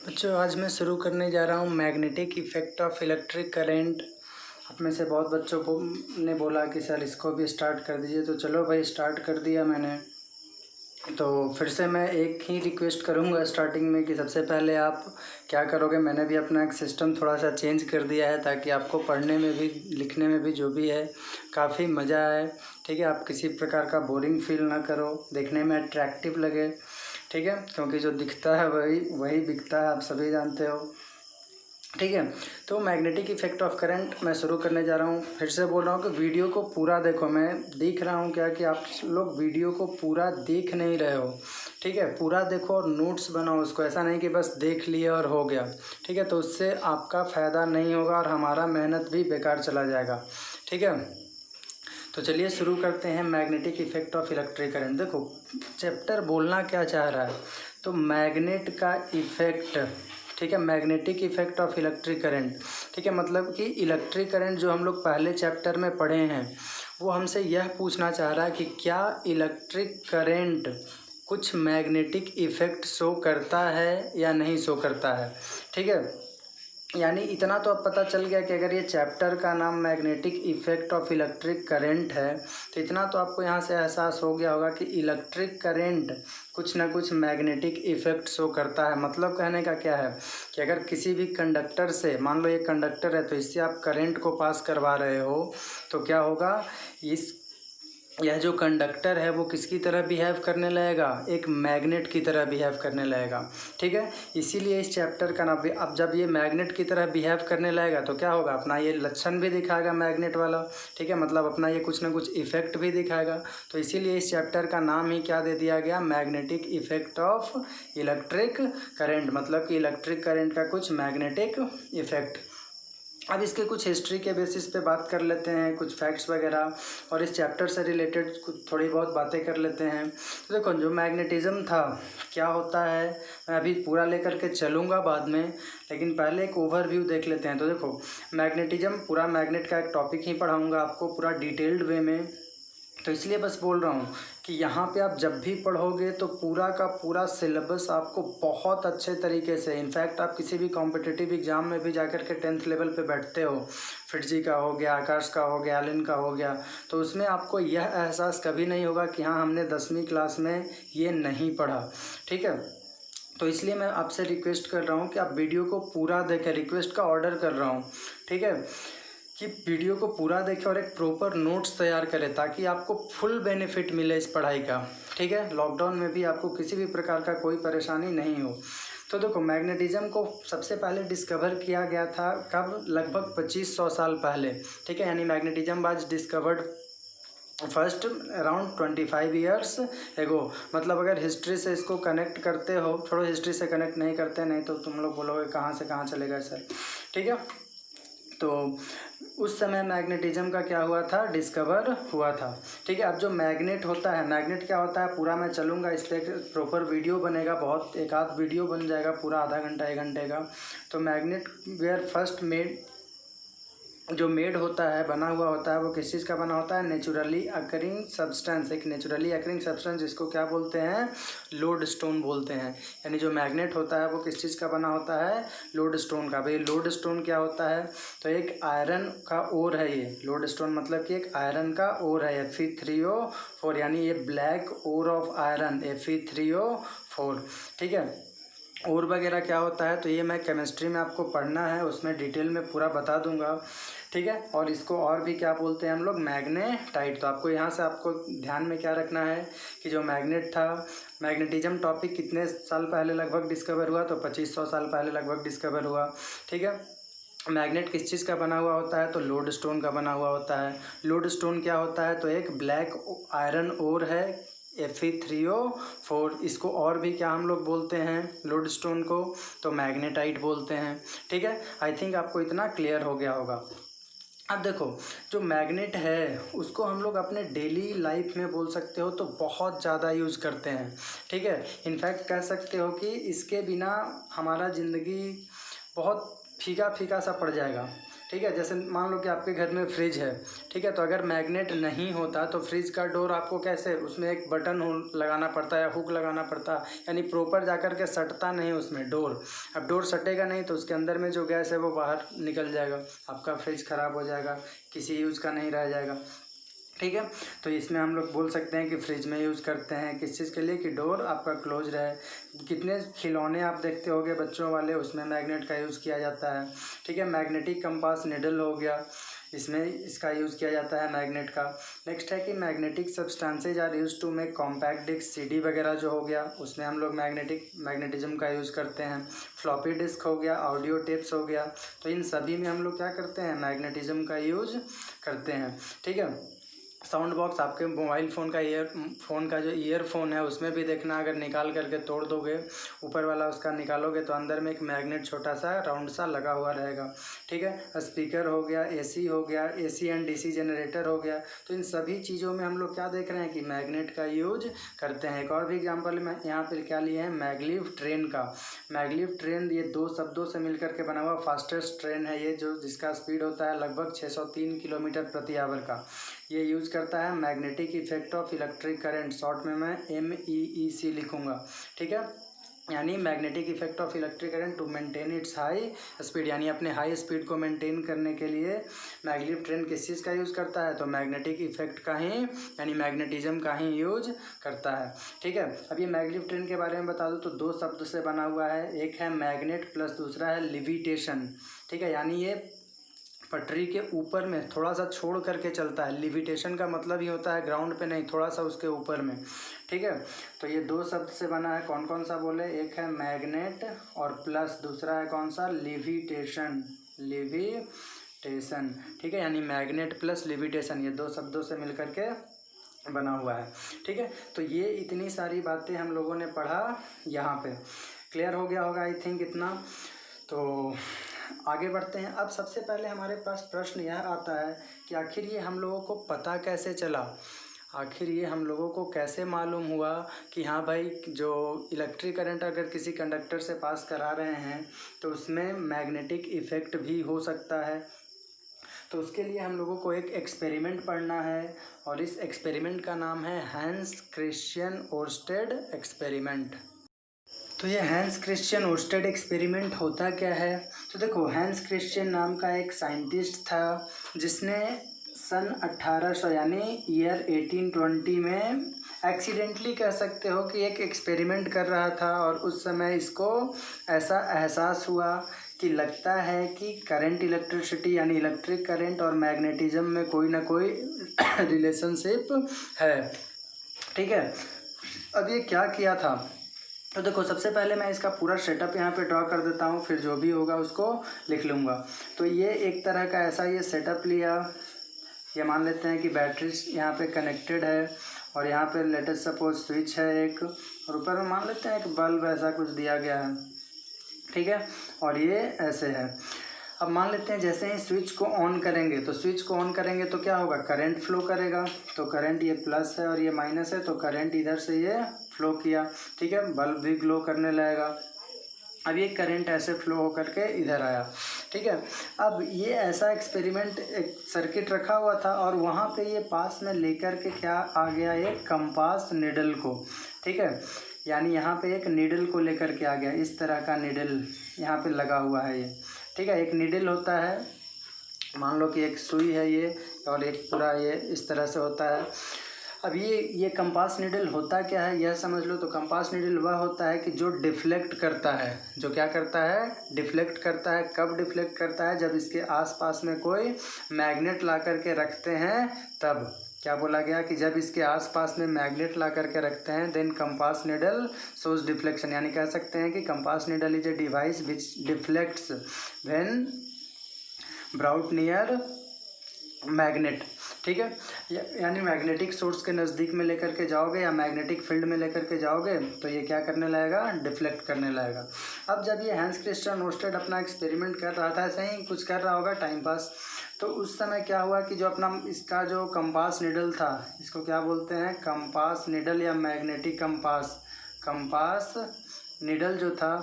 बच्चों, आज मैं शुरू करने जा रहा हूँ magnetic effect of electric current. आप में से बहुत बच्चों को ने बोला कि सर इसको भी स्टार्ट कर दीजिए, तो चलो भाई स्टार्ट कर दिया मैंने। तो फिर से मैं एक ही रिक्वेस्ट करूँगा स्टार्टिंग में कि सबसे पहले आप क्या करोगे। मैंने भी अपना एक सिस्टम थोड़ा सा चेंज कर दिया है ताकि आपको पढ़ने में भी लिखने में भी जो भी है काफ़ी मज़ा आए। ठीक है, आप किसी प्रकार का बोरिंग फील ना करो, देखने में अट्रैक्टिव लगे। ठीक है, क्योंकि जो दिखता है वही बिकता है, आप सभी जानते हो। ठीक है, तो मैग्नेटिक इफ़ेक्ट ऑफ करंट मैं शुरू करने जा रहा हूँ। फिर से बोल रहा हूँ कि वीडियो को पूरा देखो। मैं देख रहा हूँ क्या कि आप लोग वीडियो को पूरा देख नहीं रहे हो। ठीक है, पूरा देखो और नोट्स बनाओ उसको, ऐसा नहीं कि बस देख लिए और हो गया। ठीक है, तो उससे आपका फ़ायदा नहीं होगा और हमारा मेहनत भी बेकार चला जाएगा। ठीक है, तो चलिए शुरू करते हैं magnetic effect of electric current. देखो चैप्टर बोलना क्या चाह रहा है, तो मैग्नेट का इफ़ेक्ट। ठीक है, magnetic effect of electric current. ठीक है, मतलब कि इलेक्ट्रिक करंट जो हम लोग पहले चैप्टर में पढ़े हैं वो हमसे यह पूछना चाह रहा है कि क्या इलेक्ट्रिक करंट कुछ मैग्नेटिक इफ़ेक्ट शो करता है या नहीं शो करता है। ठीक है, यानी इतना तो अब पता चल गया कि अगर ये चैप्टर का नाम magnetic effect of electric current है तो इतना तो आपको यहाँ से एहसास हो गया होगा कि इलेक्ट्रिक करंट कुछ ना कुछ मैग्नेटिक इफ़ेक्ट शो करता है। मतलब कहने का क्या है कि अगर किसी भी कंडक्टर से, मान लो ये कंडक्टर है, तो इससे आप करंट को पास करवा रहे हो तो क्या होगा, यह जो कंडक्टर है वो किसकी तरह बिहेव करने लगेगा, एक मैग्नेट की तरह बिहेव करने लगेगा। ठीक है, इसीलिए इस चैप्टर का नाम, अब जब ये मैग्नेट की तरह बिहेव करने लगेगा तो क्या होगा, अपना ये लक्षण भी दिखाएगा मैग्नेट वाला। ठीक है, मतलब अपना ये कुछ ना कुछ इफ़ेक्ट भी दिखाएगा। तो इसीलिए इस चैप्टर का नाम ही क्या दे दिया गया, magnetic effect of electric current. मतलब कि इलेक्ट्रिक करेंट का कुछ मैग्नेटिक इफ़ेक्ट। अब इसके कुछ हिस्ट्री के बेसिस पे बात कर लेते हैं, कुछ फैक्ट्स वगैरह, और इस चैप्टर से रिलेटेड कुछ थोड़ी बहुत बातें कर लेते हैं। तो देखो जो मैग्नेटिज़्म था क्या होता है, मैं अभी पूरा लेकर के चलूँगा बाद में, लेकिन पहले एक ओवरव्यू देख लेते हैं। तो देखो मैग्नेटिज़्म, पूरा मैग्नेट का एक टॉपिक ही पढ़ाऊँगा आपको पूरा डिटेल्ड वे में, तो इसलिए बस बोल रहा हूँ कि यहाँ पे आप जब भी पढ़ोगे तो पूरा का पूरा सिलेबस आपको बहुत अच्छे तरीके से, इनफैक्ट आप किसी भी कॉम्पिटिटिव एग्ज़ाम में भी जाकर के 10th लेवल पे बैठते हो, फिटजी का हो गया, आकाश का हो गया, एलन का हो गया, तो उसमें आपको यह एहसास कभी नहीं होगा कि हाँ हमने 10वीं क्लास में ये नहीं पढ़ा। ठीक है, तो इसलिए मैं आपसे रिक्वेस्ट कर रहा हूँ कि आप वीडियो को पूरा देखें, रिक्वेस्ट का ऑर्डर कर रहा हूँ। ठीक है, कि वीडियो को पूरा देखें और एक प्रॉपर नोट्स तैयार करें ताकि आपको फुल बेनिफिट मिले इस पढ़ाई का। ठीक है, लॉकडाउन में भी आपको किसी भी प्रकार का कोई परेशानी नहीं हो। तो देखो मैग्नेटिज़्म को सबसे पहले डिस्कवर किया गया था कब, लगभग 2500 साल पहले। ठीक है, यानी magnetism was discovered first around 25 years ago. मतलब अगर हिस्ट्री से इसको कनेक्ट करते हो, छोड़ो हिस्ट्री से कनेक्ट नहीं करते, नहीं तो तुम लोग बोलोगे कहाँ से कहाँ चले गए सर। ठीक है, तो उस समय मैग्नेटिज़्म का क्या हुआ था, डिस्कवर हुआ था। ठीक है, अब जो मैग्नेट होता है, मैग्नेट क्या होता है पूरा मैं चलूँगा, इस पर प्रॉपर वीडियो बनेगा, बहुत एक आध वीडियो बन जाएगा पूरा आधा घंटा 1 घंटे का। तो मैग्नेट वेयर फर्स्ट मेड, जो मेड होता है, बना हुआ होता है, वो किस चीज़ का बना होता है, नेचुरली अकरिंग सब्सटेंस। एक नेचुरली अकरिंग सब्सटेंस जिसको क्या बोलते हैं, लोड स्टोन बोलते हैं। यानी जो मैग्नेट होता है वो किस चीज़ का बना होता है, लोड स्टोन का। भाई लोड स्टोन क्या होता है, तो एक आयरन का ओर है ये लोड स्टोन, मतलब कि एक आयरन का ओर है, Fe3O4, यानी ये black ore of iron, Fe3O4। ठीक है, और वगैरह क्या होता है तो ये मैं केमिस्ट्री में आपको पढ़ना है, उसमें डिटेल में पूरा बता दूंगा। ठीक है, और इसको और भी क्या बोलते हैं हम लोग, मैग्नेटाइट। तो आपको यहाँ से आपको ध्यान में क्या रखना है कि जो मैग्नेट था, मैग्नेटिज्म टॉपिक कितने साल पहले लगभग डिस्कवर हुआ, तो 2500 साल पहले लगभग डिस्कवर हुआ। ठीक है, मैग्नेट किस चीज़ का बना हुआ होता है, तो लोड स्टोन का बना हुआ होता है। लोड स्टोन क्या होता है, तो एक ब्लैक आयरन ओर है, Fe3O4। इसको और भी क्या हम लोग बोलते हैं लोड स्टोन को, तो मैग्नेटाइट बोलते हैं। ठीक है, आई थिंक आपको इतना क्लियर हो गया होगा। अब देखो जो मैग्नेट है उसको हम लोग अपने डेली लाइफ में बोल सकते हो तो बहुत ज़्यादा यूज़ करते हैं। ठीक है, इनफैक्ट कह सकते हो कि इसके बिना हमारा ज़िंदगी बहुत फीका फीका सा पड़ जाएगा। ठीक है। जैसे मान लो कि आपके घर में फ्रिज है, ठीक है, तो अगर मैग्नेट नहीं होता तो फ्रिज का डोर आपको कैसे, उसमें एक बटन लगाना पड़ता है या हुक लगाना पड़ता है, यानी प्रॉपर जाकर के सटता नहीं उसमें डोर। अब डोर सटेगा नहीं तो उसके अंदर में जो गैस है वो बाहर निकल जाएगा, आपका फ्रिज ख़राब हो जाएगा, किसी यूज़ का नहीं रह जाएगा, ठीक है। तो इसमें हम लोग बोल सकते हैं कि फ्रिज में यूज़ करते हैं किस चीज़ के लिए, कि डोर आपका क्लोज रहे। कितने खिलौने आप देखते होंगे बच्चों वाले, उसमें मैग्नेट का यूज़ किया जाता है, ठीक है। मैग्नेटिक कंपास निडल हो गया, इसमें इसका यूज़ किया जाता है मैग्नेट का। नेक्स्ट है कि magnetic substances are use to make compact disc, CD वगैरह जो हो गया उसमें हम लोग मैग्नेटिज्म का यूज़ करते हैं। फ्लॉपी डिस्क हो गया, ऑडियो टेप्स हो गया, तो इन सभी में हम लोग क्या करते हैं, मैग्नेटिज्म का यूज़ करते हैं, ठीक है। साउंड बॉक्स, आपके मोबाइल फ़ोन का जो ईयरफोन है उसमें भी देखना, अगर निकाल करके तोड़ दोगे, ऊपर वाला उसका निकालोगे तो अंदर में एक मैग्नेट छोटा सा राउंड सा लगा हुआ रहेगा, ठीक है। स्पीकर हो गया, एसी हो गया, एसी एंड डीसी जनरेटर हो गया, तो इन सभी चीज़ों में हम लोग क्या देख रहे हैं कि मैग्नेट का यूज करते हैं। एक और भी एग्जाम्पल में यहाँ पर क्या लिए हैं, मैगलीव ट्रेन का। मैगलीव ट्रेन ये दो शब्दों से मिलकर के बना हुआ फास्टेस्ट ट्रेन है ये, जो जिसका स्पीड होता है लगभग 603 किलोमीटर प्रति आवर का। ये यूज़ करता है magnetic effect of electric current, short में मैं MEEC लिखूँगा, ठीक है। यानी magnetic effect of electric current to maintain its high speed, यानी अपने हाई स्पीड को मेंटेन करने के लिए मैगलीव ट्रेन किस चीज़ का यूज़ करता है, तो मैग्नेटिक इफेक्ट का ही, यानी मैग्नेटिज्म का ही यूज करता है, ठीक है। अब ये मैगलीव ट्रेन के बारे में बता दूँ तो दो शब्द से बना हुआ है, एक है मैग्नेट प्लस दूसरा है लिविटेशन, ठीक है। यानी ये पटरी के ऊपर में थोड़ा सा छोड़ करके चलता है। लिविटेशन का मतलब ही होता है ग्राउंड पे नहीं, थोड़ा सा उसके ऊपर में, ठीक है। तो ये दो शब्द से बना है, कौन कौन सा बोले, एक है मैग्नेट और प्लस दूसरा है कौन सा, लिविटेशन, लिविटेशन, ठीक है। यानी मैग्नेट प्लस लिविटेशन, ये दो शब्दों से मिल करके बना हुआ है, ठीक है। तो ये इतनी सारी बातें हम लोगों ने पढ़ा, यहाँ पे क्लियर हो गया होगा आई थिंक इतना। तो आगे बढ़ते हैं। अब सबसे पहले हमारे पास प्रश्न यह आता है कि आखिर ये हम लोगों को पता कैसे चला, आखिर ये हम लोगों को कैसे मालूम हुआ कि हाँ भाई, जो इलेक्ट्रिक करंट अगर किसी कंडक्टर से पास करा रहे हैं तो उसमें मैग्नेटिक इफ़ेक्ट भी हो सकता है। तो उसके लिए हम लोगों को एक एक्सपेरिमेंट पढ़ना है, और इस एक्सपेरिमेंट का नाम है हैंस क्रिश्चियन ओर्स्टेड एक्सपेरिमेंट। तो ये हैंस क्रिश्चियन ओर्स्टेड एक्सपेरिमेंट होता क्या है, तो देखो, हैंस क्रिश्चियन नाम का एक साइंटिस्ट था जिसने सन 1800 यानी ईयर 1820 में एक्सीडेंटली कह सकते हो कि एक एक्सपेरिमेंट कर रहा था, और उस समय इसको ऐसा एहसास हुआ कि लगता है कि करंट इलेक्ट्रिसिटी यानी इलेक्ट्रिक करंट और मैग्नेटिज्म में कोई ना कोई रिलेशनशिप है, ठीक है। अब ये क्या किया था, तो देखो, सबसे पहले मैं इसका पूरा सेटअप यहाँ पे ड्रॉ कर देता हूँ, फिर जो भी होगा उसको लिख लूँगा। तो ये एक तरह का ऐसा ये सेटअप लिया, ये मान लेते हैं कि बैटरी यहाँ पे कनेक्टेड है, और यहाँ पे लेटेस्ट सपोज स्विच है एक, और ऊपर में मान लेते हैं एक बल्ब ऐसा कुछ दिया गया है, ठीक है। और ये ऐसे है। अब मान लेते हैं जैसे ही स्विच को ऑन करेंगे, तो स्विच को ऑन करेंगे तो क्या होगा, करंट फ्लो करेगा। तो करंट ये प्लस है और ये माइनस है, तो करंट इधर से ये फ्लो किया, ठीक है। बल्ब भी ग्लो करने लगेगा। अब ये करंट ऐसे फ्लो होकर के इधर आया, ठीक है। अब ये ऐसा एक्सपेरिमेंट, एक सर्किट रखा हुआ था, और वहाँ पे ये पास में लेकर के क्या आ गया, एक कंपास निडल को, ठीक है। यानी यहाँ पे एक निडल को लेकर के आ गया, इस तरह का निडल यहाँ पे लगा हुआ है ये, ठीक है। एक निडल होता है, मान लो कि एक सुई है ये, और एक पूरा ये इस तरह से होता है। अब ये कंपास निडल होता क्या है यह समझ लो। तो कंपास निडल वह होता है कि जो डिफ्लेक्ट करता है, जो क्या करता है, डिफ्लेक्ट करता है। कब डिफ्लेक्ट करता है, जब इसके आसपास में कोई मैग्नेट ला करके रखते हैं तब। क्या बोला गया कि जब इसके आसपास में मैग्नेट ला करके रखते हैं, then compass needle shows deflection. यानी कह सकते हैं कि compass needle is a device which deflects when brought near magnet, ठीक है। यानी मैग्नेटिक सोर्स के नज़दीक में लेकर के जाओगे या मैग्नेटिक फील्ड में लेकर के जाओगे तो ये क्या करने लगेगा, डिफ्लेक्ट करने लगेगा। अब जब ये हैंस क्रिश्चियन ओर्स्टेड अपना एक्सपेरिमेंट कर रहा था, ऐसे ही कुछ कर रहा होगा टाइम पास, तो उस समय क्या हुआ कि जो अपना इसका जो कंपास निडल था, इसको क्या बोलते हैं, कंपास निडल या मैग्नेटिक कंपास, कंपास नीडल जो था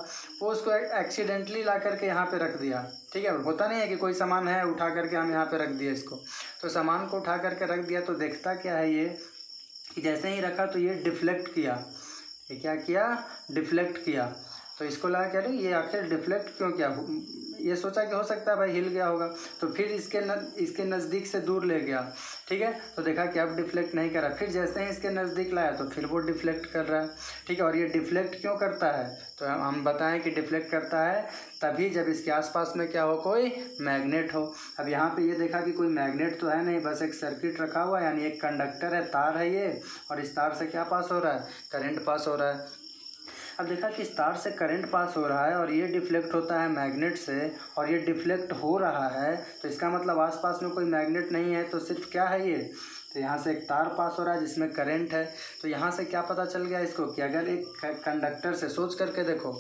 वो उसको एक्सीडेंटली ला करके यहाँ पे रख दिया। ठीक है, होता नहीं है कि कोई सामान है उठा करके हम यहाँ पे रख दिया इसको, तो सामान को उठा करके रख दिया तो देखता क्या है ये कि जैसे ही रखा तो ये डिफ्लेक्ट किया। ये क्या किया? डिफ्लेक्ट किया। तो इसको लगा क्या अरे ये आखिर डिफ्लेक्ट क्यों किया, ये सोचा कि हो सकता है भाई हिल गया होगा, तो फिर इसके नज़दीक से दूर ले गया। ठीक है, तो देखा कि अब डिफ्लेक्ट नहीं कर रहा, फिर जैसे ही इसके नज़दीक लाया तो फिर वो डिफ्लेक्ट कर रहा है। ठीक है, और ये डिफ्लेक्ट क्यों करता है? तो हम बताएं कि डिफ्लेक्ट करता है तभी जब इसके आसपास में क्या हो, कोई मैग्नेट हो। अब यहाँ पे ये देखा कि कोई मैग्नेट तो है नहीं, बस एक सर्किट रखा हुआ है, यानी एक कंडक्टर है, तार है ये, और इस तार से क्या पास हो रहा है? करंट पास हो रहा है। अब देखा कि इस तार से करंट पास हो रहा है और ये डिफ्लेक्ट होता है मैग्नेट से, और ये डिफ्लेक्ट हो रहा है, तो इसका मतलब आसपास में कोई मैग्नेट नहीं है, तो सिर्फ क्या है ये? तो यहाँ से एक तार पास हो रहा है जिसमें करंट है। तो यहाँ से क्या पता चल गया इसको कि अगर एक कंडक्टर से, सोच करके देखो,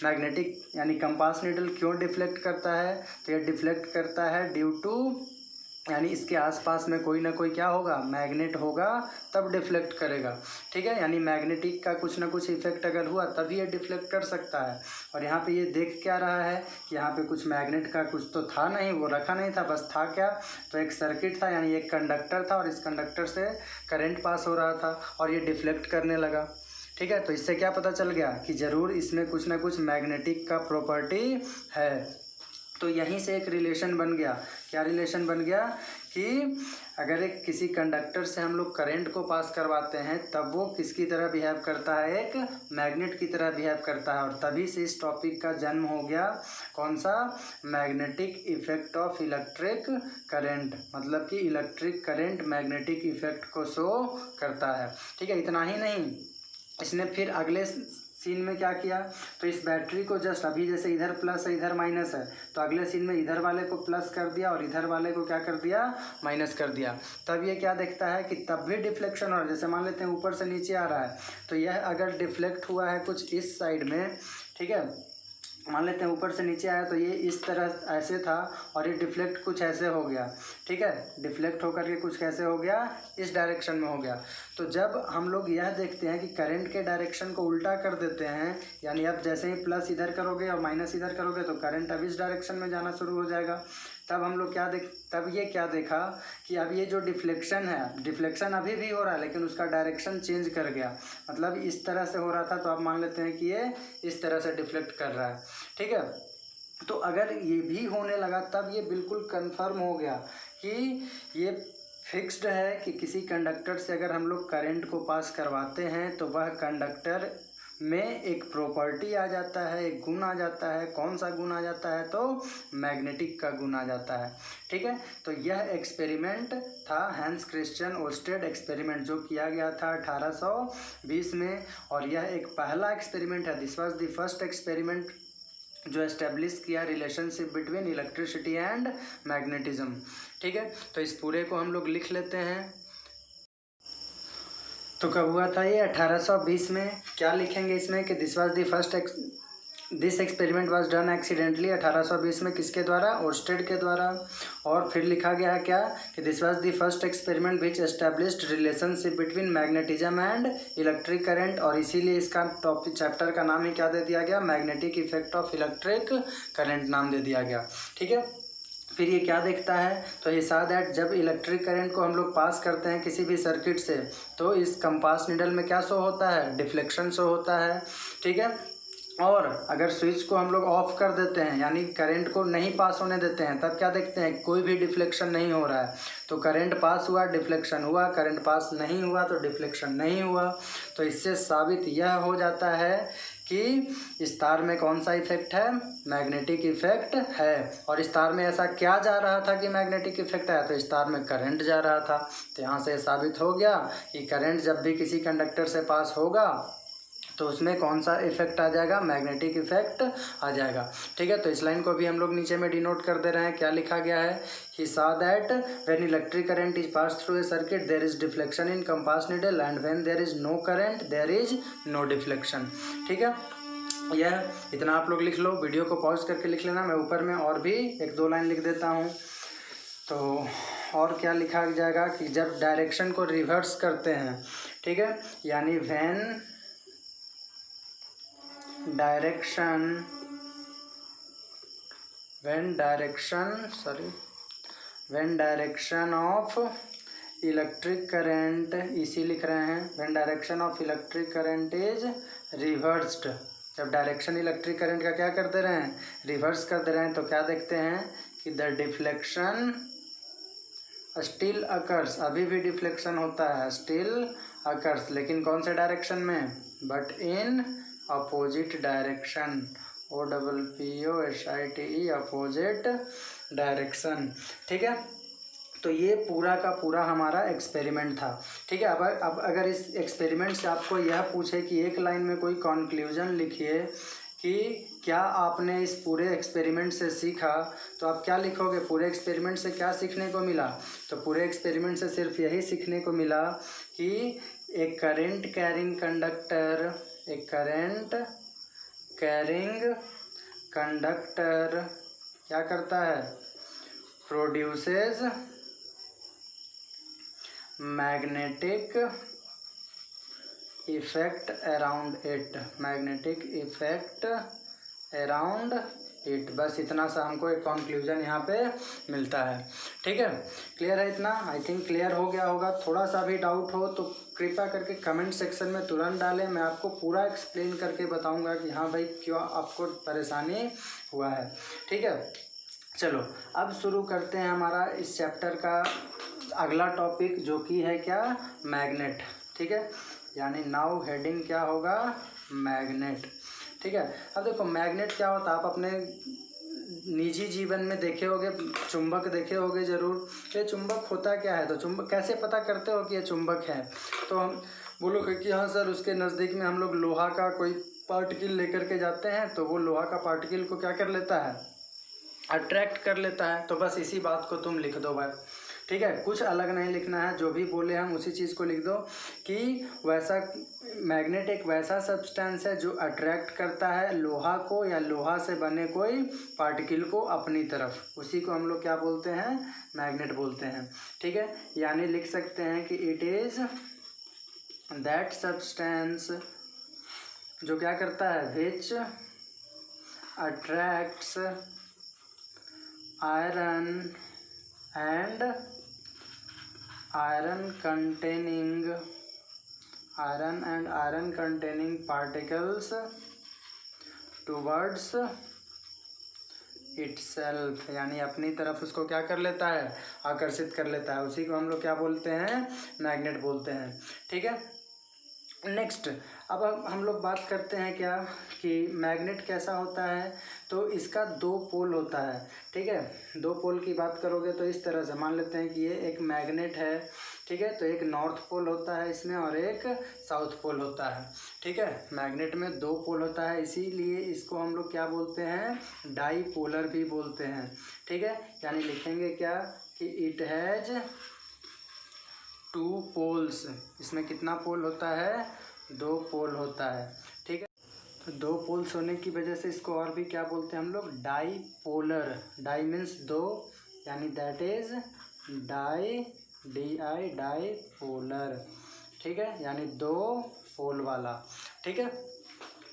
मैग्नेटिक यानी कंपास नीडल क्यों डिफ्लेक्ट करता है? तो ये डिफ्लेक्ट करता है ड्यू टू, यानी इसके आसपास में कोई ना कोई क्या होगा? मैग्नेट होगा, तब डिफ्लेक्ट करेगा। ठीक है, यानी मैग्नेटिक का कुछ ना कुछ इफेक्ट अगर हुआ तभी ये डिफ्लेक्ट कर सकता है। और यहाँ पे ये देख क्या रहा है कि यहाँ पे कुछ मैग्नेट का कुछ तो था नहीं, वो रखा नहीं था, बस था क्या? तो एक सर्किट था, यानी एक कंडक्टर था, और इस कंडक्टर से करंट पास हो रहा था और ये डिफ्लेक्ट करने लगा। ठीक है, तो इससे क्या पता चल गया कि ज़रूर इसमें कुछ ना कुछ मैग्नेटिक का प्रॉपर्टी है। तो यहीं से एक रिलेशन बन गया। क्या रिलेशन बन गया? कि अगर एक किसी कंडक्टर से हम लोग करंट को पास करवाते हैं तब वो किसकी तरह बिहेव करता है? एक मैग्नेट की तरह बिहेव करता है। और तभी से इस टॉपिक का जन्म हो गया, कौन सा? Magnetic effect of electric current, मतलब कि इलेक्ट्रिक करंट मैग्नेटिक इफेक्ट को शो करता है। ठीक है, इतना ही नहीं, इसने फिर अगले सीन में क्या किया? तो इस बैटरी को जस्ट अभी जैसे इधर प्लस है इधर माइनस है, तो अगले सीन में इधर वाले को प्लस कर दिया और इधर वाले को क्या कर दिया? माइनस कर दिया। तब ये क्या देखता है कि तब भी डिफ्लेक्शन हो रहा है। जैसे मान लेते हैं ऊपर से नीचे आ रहा है, तो यह अगर डिफ्लेक्ट हुआ है कुछ इस साइड में, ठीक है, मान लेते हैं ऊपर से नीचे आया तो ये इस तरह ऐसे था और ये डिफ्लेक्ट कुछ ऐसे हो गया। ठीक है, डिफ्लेक्ट होकर के कुछ कैसे हो गया? इस डायरेक्शन में हो गया। तो जब हम लोग यह देखते हैं कि करंट के डायरेक्शन को उल्टा कर देते हैं, यानी अब जैसे ही प्लस इधर करोगे और माइनस इधर करोगे तो करंट अब इस डायरेक्शन में जाना शुरू हो जाएगा। तब हम लोग तब ये क्या देखा कि अब ये जो डिफ्लेक्शन है, डिफ्लेक्शन अभी भी हो रहा है लेकिन उसका डायरेक्शन चेंज कर गया। मतलब इस तरह से हो रहा था तो अब मान लेते हैं कि ये इस तरह से डिफ्लेक्ट कर रहा है। ठीक है, तो अगर ये भी होने लगा तब ये बिल्कुल कंफर्म हो गया कि ये फिक्स्ड है कि किसी कंडक्टर से अगर हम लोग करंट को पास करवाते हैं तो वह कंडक्टर में एक प्रॉपर्टी आ जाता है, एक गुण आ जाता है। कौन सा गुण आ जाता है? तो मैग्नेटिक का गुण आ जाता है। ठीक है, तो यह एक्सपेरिमेंट था हैंस क्रिश्चियन ओर्स्टेड एक्सपेरिमेंट, जो किया गया था 1820 में, और यह एक पहला एक्सपेरिमेंट है। This was the first experiment जो एस्टेब्लिश किया relationship between electricity and magnetism. ठीक है, तो इस पूरे को हम लोग लिख लेते हैं। तो कब हुआ था ये? 1820 में। क्या लिखेंगे इसमें कि this was the first this experiment was done accidentally 1820 में, किसके द्वारा? ओर्स्टेड के द्वारा। और फिर लिखा गया है क्या कि this was the first experiment which established relationship between magnetism and electric current, और इसीलिए इसका टॉपिक चैप्टर का नाम ही क्या दे दिया गया? Magnetic effect of electric current नाम दे दिया गया। ठीक है, फिर ये क्या देखता है? तो ये सा दैट जब इलेक्ट्रिक करंट को हम लोग पास करते हैं किसी भी सर्किट से तो इस कंपास नीडल में क्या शो होता है? डिफ्लेक्शन शो होता है। ठीक है, और अगर स्विच को हम लोग ऑफ कर देते हैं यानी करंट को नहीं पास होने देते हैं तब क्या देखते हैं? कोई भी डिफ्लेक्शन नहीं हो रहा है। तो करंट पास हुआ, डिफ्लेक्शन हुआ, करंट पास नहीं हुआ तो डिफ्लेक्शन नहीं हुआ। तो इससे साबित यह हो जाता है कि इस तार में कौन सा इफेक्ट है? मैग्नेटिक इफेक्ट है। और इस तार में ऐसा क्या जा रहा था कि मैग्नेटिक इफेक्ट है? तो इस तार में करंट जा रहा था। तो यहाँ से साबित हो गया कि करंट जब भी किसी कंडक्टर से पास होगा तो उसमें कौन सा इफेक्ट आ जाएगा? मैग्नेटिक इफेक्ट आ जाएगा। ठीक है, तो इस लाइन को भी हम लोग नीचे में डिनोट कर दे रहे हैं। क्या लिखा गया है? He saw that when electric current is passed through a circuit there is deflection in compass needle and when there is no current there is no deflection। ठीक है, यह इतना आप लोग लिख लो, वीडियो को पॉज करके लिख लेना। मैं ऊपर में और भी एक दो लाइन लिख देता हूँ। तो और क्या लिखा जाएगा कि जब डायरेक्शन को रिवर्स करते हैं, ठीक है, यानी when direction of electric current, इसी लिख रहे हैं, when direction of electric current is reversed, जब डायरेक्शन इलेक्ट्रिक करंट का क्या कर दे रहे हैं, रिवर्स कर दे रहे हैं, तो क्या देखते हैं कि द डिफ्लेक्शन स्टिल अकर्स, अभी भी डिफ्लेक्शन होता है, स्टिल अकर्स, लेकिन कौन से डायरेक्शन में, but in opposite direction, OPPOSITE, opposite direction. ठीक है, तो ये पूरा का पूरा हमारा एक्सपेरिमेंट था। ठीक है, अब अगर इस एक्सपेरिमेंट से आपको यह पूछे कि एक लाइन में कोई कंक्लूजन लिखिए कि क्या आपने इस पूरे एक्सपेरिमेंट से सीखा, तो आप क्या लिखोगे, पूरे एक्सपेरिमेंट से क्या सीखने को मिला, तो पूरे एक्सपेरिमेंट से सिर्फ यही सीखने को मिला कि एक करंट कैरिंग कंडक्टर क्या करता है, produces magnetic effect around it, बस इतना सा हमको एक कंक्लूजन यहाँ पे मिलता है। ठीक है, क्लियर है इतना, आई थिंक क्लियर हो गया होगा। थोड़ा सा भी डाउट हो तो कृपया करके कमेंट सेक्शन में तुरंत डालें, मैं आपको पूरा एक्सप्लेन करके बताऊंगा कि हाँ भाई क्यों आपको परेशानी हुआ है। ठीक है, चलो अब शुरू करते हैं हमारा इस चैप्टर का अगला टॉपिक, जो कि है क्या, मैग्नेट। ठीक है, यानी नाउ हेडिंग क्या होगा, मैग्नेट। ठीक है, अब देखो मैग्नेट क्या होता है, आप अपने निजी जीवन में देखे होगे, चुंबक देखे होगे जरूर। ये चुंबक होता क्या है, तो चुंबक कैसे पता करते हो कि ये चुंबक है, तो हम बोलोगे कि हाँ सर उसके नज़दीक में हम लोग लोहा का कोई पार्टिकल लेकर के जाते हैं, तो वो लोहा का पार्टिकल को क्या कर लेता है, अट्रैक्ट कर लेता है। तो बस इसी बात को तुम लिख दो भाई। ठीक है, कुछ अलग नहीं लिखना है, जो भी बोले हम उसी चीज़ को लिख दो कि वैसा मैग्नेट एक वैसा सब्सटेंस है जो अट्रैक्ट करता है लोहा को या लोहा से बने कोई पार्टिकल को अपनी तरफ, उसी को हम लोग क्या बोलते हैं, मैग्नेट बोलते हैं। ठीक है, यानी लिख सकते हैं कि इट इज़ दैट सब्सटेंस जो क्या करता है, which attracts iron and iron containing particles towards itself, यानी अपनी तरफ उसको क्या कर लेता है, आकर्षित कर लेता है, उसी को हम लोग क्या बोलते हैं, मैग्नेट बोलते हैं। ठीक है, नेक्स्ट अब हम लोग बात करते हैं क्या कि मैग्नेट कैसा होता है, तो इसका दो पोल होता है। ठीक है, दो पोल की बात करोगे तो इस तरह से मान लेते हैं कि ये एक मैग्नेट है। ठीक है, तो एक नॉर्थ पोल होता है इसमें और एक साउथ पोल होता है। ठीक है, मैग्नेट में दो पोल होता है, इसीलिए इसको हम लोग क्या बोलते हैं, डाईपोलर भी बोलते हैं। ठीक है, यानी लिखेंगे क्या कि इट हैज़ टू पोल्स, इसमें कितना पोल होता है, दो पोल होता है। ठीक है, तो दो पोल्स होने की वजह से इसको और भी क्या बोलते हैं हम लोग, डाईपोलर। डाई मीन्स दो, यानी दैट इज डाईपोलर। ठीक है, यानी दो पोल वाला। ठीक है,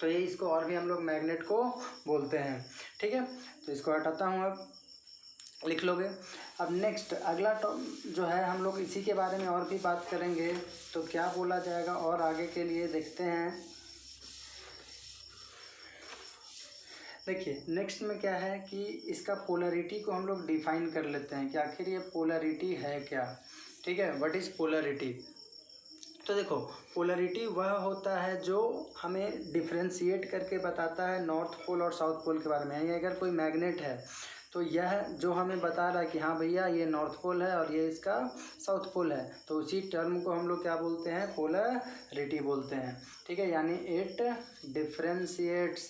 तो ये इसको और भी हम लोग मैग्नेट को बोलते हैं। ठीक है, तो इसको हटाता हूँ, अब लिख लोगे। अब नेक्स्ट अगला जो है हम लोग इसी के बारे में और भी बात करेंगे, तो क्या बोला जाएगा और आगे के लिए देखते हैं। देखिए नेक्स्ट में क्या है कि इसका पोलरिटी को हम लोग डिफाइन कर लेते हैं कि आखिर ये पोलरिटी है क्या। ठीक है, व्हाट इज़ पोलरिटी, तो देखो पोलरिटी वह होता है जो हमें डिफ्रेंशिएट करके बताता है नॉर्थ पोल और साउथ पोल के बारे में। यानी अगर कोई मैग्नेट है तो यह जो हमें बता रहा है कि हाँ भैया ये नॉर्थ पोल है और ये इसका साउथ पोल है, तो उसी टर्म को हम लोग क्या बोलते हैं, पोलरिटी बोलते हैं। ठीक है, यानी it differentiates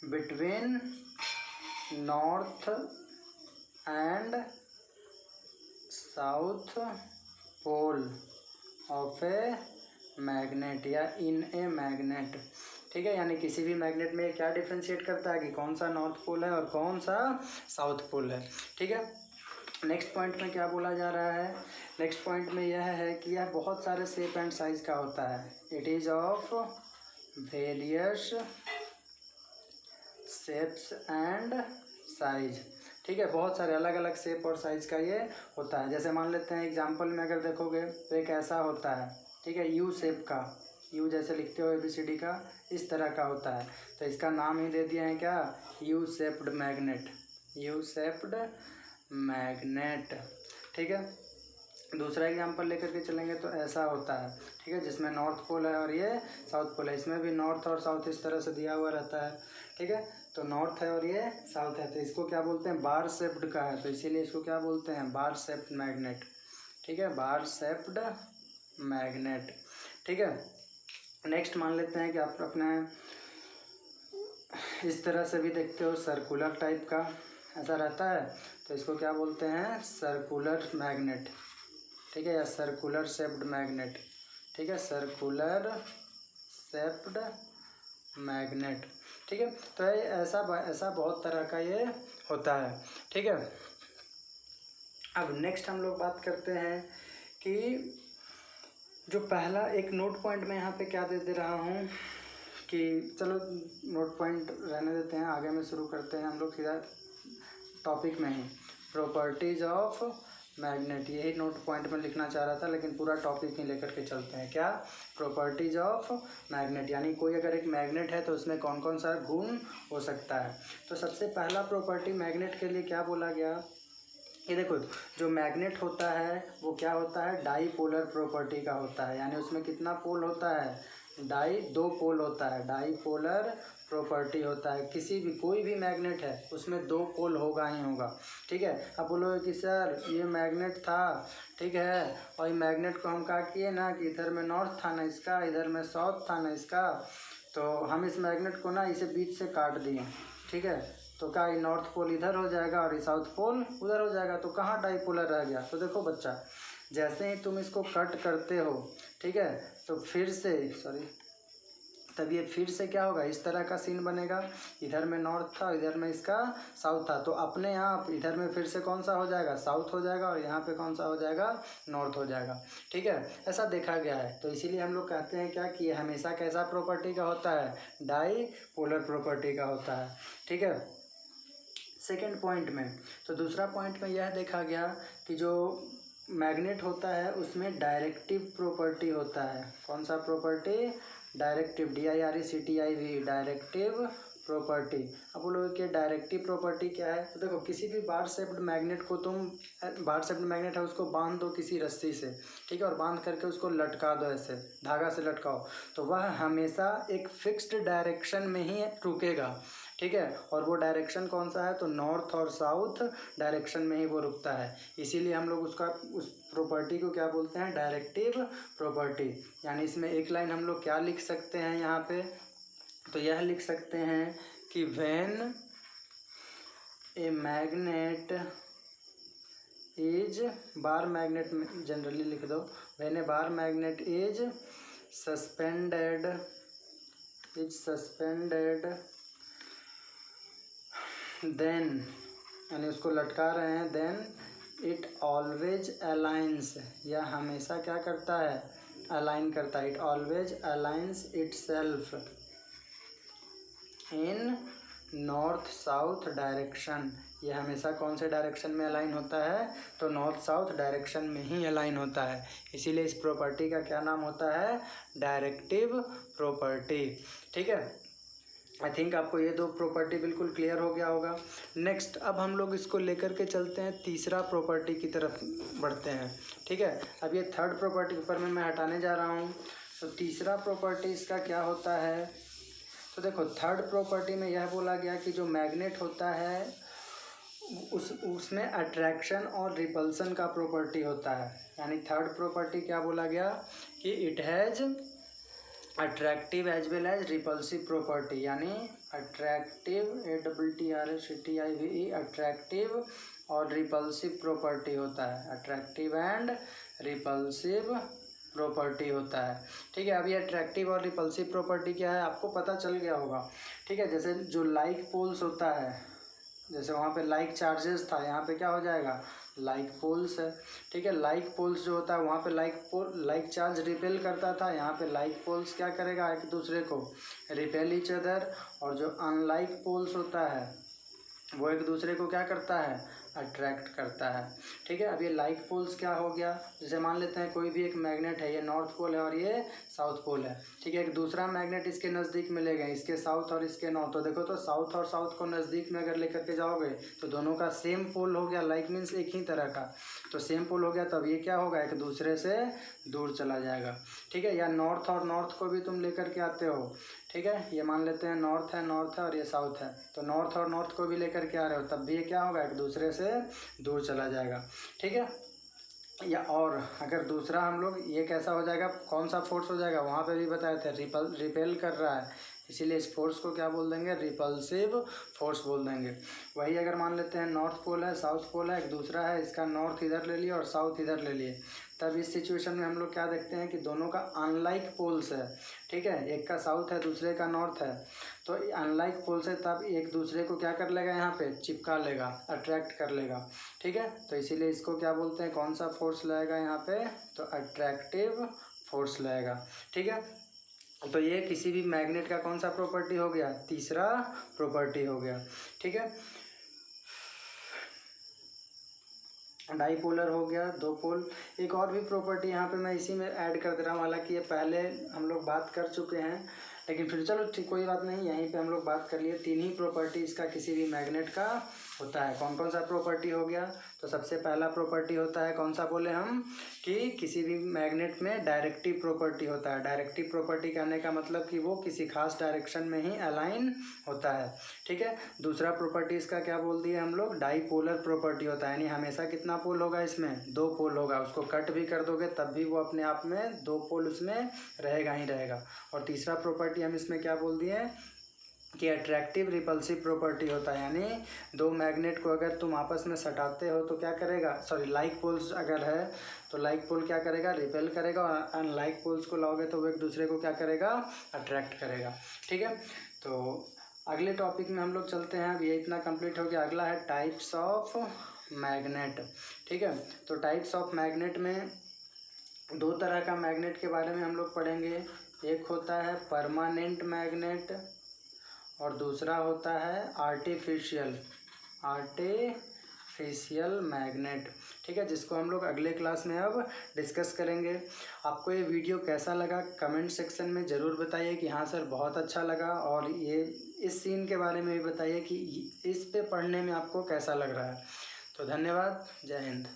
between north and south pole of a magnet या इन ए मैग्नेट। ठीक है, यानी किसी भी मैग्नेट में क्या डिफ्रेंशिएट करता है कि कौन सा नॉर्थ पोल है और कौन सा साउथ पोल है। ठीक है, नेक्स्ट पॉइंट में क्या बोला जा रहा है, नेक्स्ट पॉइंट में यह है कि यह बहुत सारे शेप एंड साइज का होता है। It is of various shapes and size, ठीक है, बहुत सारे अलग अलग शेप और साइज़ का ये होता है। जैसे मान लेते हैं एग्जांपल में अगर देखोगे तो एक ऐसा होता है, ठीक है, यू शेप का, यू जैसे लिखते हो ABCD का, इस तरह का होता है, तो इसका नाम ही दे दिया है क्या, U shaped magnet, U shaped magnet, ठीक है। दूसरा एग्जांपल लेकर के चलेंगे तो ऐसा होता है, ठीक है, जिसमें नॉर्थ पोल है और ये साउथ पोल है, इसमें भी नॉर्थ और साउथ इस तरह से दिया हुआ रहता है, ठीक है, तो नॉर्थ है और ये साउथ है, तो इसको क्या बोलते हैं, बार शेप्ड का है, तो इसीलिए इसको क्या बोलते हैं, बार शेप्ड मैग्नेट, ठीक है, बार शेप्ड मैग्नेट, ठीक है। नेक्स्ट मान लेते हैं कि आप अपने इस तरह से भी देखते हो, सर्कुलर टाइप का ऐसा रहता है, तो इसको क्या बोलते हैं, सर्कुलर मैग्नेट, ठीक है, या सर्कुलर शेप्ड मैग्नेट, ठीक है, सर्कुलर शेप्ड मैग्नेट, ठीक है। तो ऐसा बहुत तरह का ये होता है, ठीक है। अब नेक्स्ट हम लोग बात करते हैं कि जो पहला एक नोट पॉइंट में यहाँ पे क्या दे रहा हूँ कि चलो नोट पॉइंट रहने देते हैं, आगे में शुरू करते हैं हम लोग सीधा टॉपिक में ही, प्रॉपर्टीज ऑफ मैग्नेट, यही नोट पॉइंट में लिखना चाह रहा था, लेकिन पूरा टॉपिक ही लेकर के चलते हैं। क्या, प्रॉपर्टीज ऑफ मैग्नेट, यानी कोई अगर एक मैग्नेट है तो उसमें कौन कौन सा गुण हो सकता है। तो सबसे पहला प्रॉपर्टी मैग्नेट के लिए क्या बोला गया, ये देखो, जो मैग्नेट होता है वो क्या होता है, डाईपोलर प्रॉपर्टी का होता है, यानी उसमें कितना पोल होता है, दो पोल होता है, डाईपोलर प्रॉपर्टी होता है। किसी भी कोई भी मैग्नेट है उसमें दो पोल होगा ही होगा, ठीक है। अब बोलोगे कि सर ये मैग्नेट था, ठीक है, और ये मैग्नेट को हम क्या किए ना कि इधर में नॉर्थ था ना इसका, इधर में साउथ था ना इसका, तो हम इस मैग्नेट को ना इसे बीच से काट दिए, ठीक है, तो क्या ये नॉर्थ पोल इधर हो जाएगा और ये साउथ पोल उधर हो जाएगा, तो कहाँ डाईपोलर रह गया। तो देखो बच्चा, जैसे ही तुम इसको कट करते हो, ठीक है, तो फिर से तब ये फिर से क्या होगा, इस तरह का सीन बनेगा, इधर में नॉर्थ था इधर में इसका साउथ था, तो अपने आप इधर में फिर से कौन सा हो जाएगा, साउथ हो जाएगा, और यहाँ पे कौन सा हो जाएगा, नॉर्थ हो जाएगा, ठीक है, ऐसा देखा गया है। तो इसीलिए हम लोग कहते हैं क्या कि हमेशा कैसा प्रॉपर्टी का होता है, डाई पोलर प्रॉपर्टी का होता है, ठीक है। सेकेंड पॉइंट में, तो दूसरा पॉइंट में यह देखा गया कि जो मैग्नेट होता है उसमें डायरेक्टिव प्रॉपर्टी होता है। कौन सा property, directive, DIRECTIV, directive property. अब बोलोगे कि डायरेक्टिव प्रॉपर्टी क्या है, तो देखो किसी भी बार शेप्ड मैग्नेट को तुम, बार शेप्ड मैग्नेट है उसको बांध दो किसी रस्सी से, ठीक है, और बांध करके उसको लटका दो, ऐसे धागा से लटकाओ, तो वह हमेशा एक फिक्स्ड डायरेक्शन में ही रुकेगा, ठीक है, और वो डायरेक्शन कौन सा है, तो नॉर्थ और साउथ डायरेक्शन में ही वो रुकता है। इसीलिए हम लोग उस प्रॉपर्टी को क्या बोलते हैं, डायरेक्टिव प्रॉपर्टी। यानी इसमें एक लाइन हम लोग क्या लिख सकते हैं यहाँ पे, तो यह लिख सकते हैं कि when a magnet is, bar magnet generally लिख दो, when a bar magnet is suspended then, यानी उसको लटका रहे हैं, देन इट ऑलवेज अलाइंस, यह हमेशा क्या करता है, अलाइन करता है, it always aligns itself in north south direction, यह हमेशा कौन से डायरेक्शन में अलाइन होता है, तो नॉर्थ साउथ डायरेक्शन में ही अलाइन होता है। इसीलिए इस प्रॉपर्टी का क्या नाम होता है, डायरेक्टिव प्रॉपर्टी, ठीक है। आई थिंक आपको ये दो प्रॉपर्टी बिल्कुल क्लियर हो गया होगा। नेक्स्ट अब हम लोग इसको लेकर के चलते हैं, तीसरा प्रॉपर्टी की तरफ बढ़ते हैं, ठीक है। अब ये थर्ड प्रॉपर्टी ऊपर में मैं हटाने जा रहा हूँ, तो तीसरा प्रॉपर्टी इसका क्या होता है, तो देखो थर्ड प्रॉपर्टी में यह बोला गया कि जो मैग्नेट होता है उसमें अट्रैक्शन और रिपल्सन का प्रॉपर्टी होता है। यानी थर्ड प्रॉपर्टी क्या बोला गया कि it has attractive as well as repulsive property, यानी अट्रैक्टिव, ATTRACTIVE, अट्रैक्टिव और रिपल्सिव प्रॉपर्टी होता है, अट्रैक्टिव एंड रिपल्सिव प्रॉपर्टी होता है, ठीक है। अभी अट्रैक्टिव और रिपल्सिव प्रॉपर्टी क्या है आपको पता चल गया होगा, ठीक है। जैसे जो लाइक पोल्स होता है, जैसे वहाँ पे लाइक चार्जेस था, यहाँ पे क्या हो जाएगा, लाइक पोल्स है। ठीक है, लाइक पोल्स जो होता है वहाँ पे लाइक चार्ज रिपेल करता था, यहाँ पे लाइक पोल्स क्या करेगा, एक दूसरे को रिपेल ईच अदर। और जो अनलाइक पोल्स होता है वो एक दूसरे को क्या करता है, अट्रैक्ट करता है। ठीक है, अब ये लाइक पोल्स क्या हो गया, जैसे मान लेते हैं कोई भी एक मैग्नेट है, ये नॉर्थ पोल है और ये साउथ पोल है। ठीक है, एक दूसरा मैग्नेट इसके नज़दीक मिलेगा, इसके साउथ और इसके नॉर्थ। तो देखो तो साउथ और साउथ को नज़दीक में अगर लेकर के जाओगे तो दोनों का सेम पोल हो गया, लाइक मीन्स एक ही तरह का, तो सेम पोल हो गया। तब ये क्या होगा, एक दूसरे से दूर चला जाएगा। ठीक है, या नॉर्थ और नॉर्थ को भी तुम लेकर के आते हो। ठीक है, ये मान लेते हैं नॉर्थ है और ये साउथ है, तो नॉर्थ और नॉर्थ को भी लेकर के आ रहे हो, तब भी ये क्या होगा, एक दूसरे से दूर चला जाएगा। ठीक है, या और अगर दूसरा हम लोग ये कैसा हो जाएगा, कौन सा फोर्स हो जाएगा, वहाँ पे भी बताए थे रिपेल कर रहा है, इसीलिए इस फोर्स को क्या बोल देंगे, रिपल्सिव फोर्स बोल देंगे। वही अगर मान लेते हैं नॉर्थ पोल है, साउथ पोल है, एक दूसरा है, इसका नॉर्थ इधर ले लिए और साउथ इधर ले लिए, तब इस सिचुएशन में हम लोग क्या देखते हैं कि दोनों का अनलाइक पोल्स है। ठीक है, एक का साउथ है दूसरे का नॉर्थ है, तो अनलाइक पोल्स है, तब एक दूसरे को क्या कर लेगा, यहाँ पे चिपका लेगा, अट्रैक्ट कर लेगा। ठीक है, तो इसीलिए इसको क्या बोलते हैं, कौन सा फोर्स लगेगा यहाँ पे, तो अट्रैक्टिव फोर्स लगेगा। ठीक है, तो ये किसी भी मैग्नेट का कौन सा प्रॉपर्टी हो गया, तीसरा प्रॉपर्टी हो गया। ठीक है, डाईपोलर हो गया, दो पोल। एक और भी प्रॉपर्टी यहाँ पे मैं इसी में ऐड कर दे रहा हूँ, हालांकि ये पहले हम लोग बात कर चुके हैं, लेकिन फिर चलो ठीक, कोई बात नहीं, यहीं पे हम लोग बात कर लिए। तीन ही प्रॉपर्टी इसका किसी भी मैग्नेट का होता है। कौन कौन सा प्रॉपर्टी हो गया, तो सबसे पहला प्रॉपर्टी होता है, कौन सा बोले हम, कि किसी भी मैग्नेट में डायरेक्टिव प्रॉपर्टी होता है। डायरेक्टिव प्रॉपर्टी कहने का मतलब कि वो किसी खास डायरेक्शन में ही अलाइन होता है। ठीक है, दूसरा प्रॉपर्टी इसका क्या बोल दिया हम लोग, डाईपोलर प्रॉपर्टी होता है, यानी हमेशा कितना पोल होगा, इसमें दो पोल होगा, उसको कट भी कर दोगे तब भी वो अपने आप में दो पोल उसमें रहेगा ही रहेगा। और तीसरा प्रॉपर्टी हम इसमें क्या बोल दिए कि अट्रैक्टिव रिपल्सिव प्रॉपर्टी होता है, यानी दो मैग्नेट को अगर तुम आपस में सटाते हो तो क्या करेगा, सॉरी लाइक पोल्स अगर है तो लाइक पोल क्या करेगा, रिपेल करेगा, और अनलाइक पोल्स को लाओगे तो वो एक दूसरे को क्या करेगा, अट्रैक्ट करेगा। ठीक है, तो अगले टॉपिक में हम लोग चलते हैं। अब ये इतना कंप्लीट हो गया, अगला है टाइप्स ऑफ मैग्नेट। ठीक है, तो टाइप्स ऑफ मैग्नेट में दो तरह का मैग्नेट के बारे में हम लोग पढ़ेंगे। एक होता है परमानेंट मैग्नेट और दूसरा होता है आर्टिफिशियल मैग्नेट। ठीक है, जिसको हम लोग अगले क्लास में अब डिस्कस करेंगे। आपको ये वीडियो कैसा लगा कमेंट सेक्शन में ज़रूर बताइए कि हाँ सर बहुत अच्छा लगा, और ये इस सीन के बारे में भी बताइए कि इस पे पढ़ने में आपको कैसा लग रहा है। तो धन्यवाद, जय हिंद।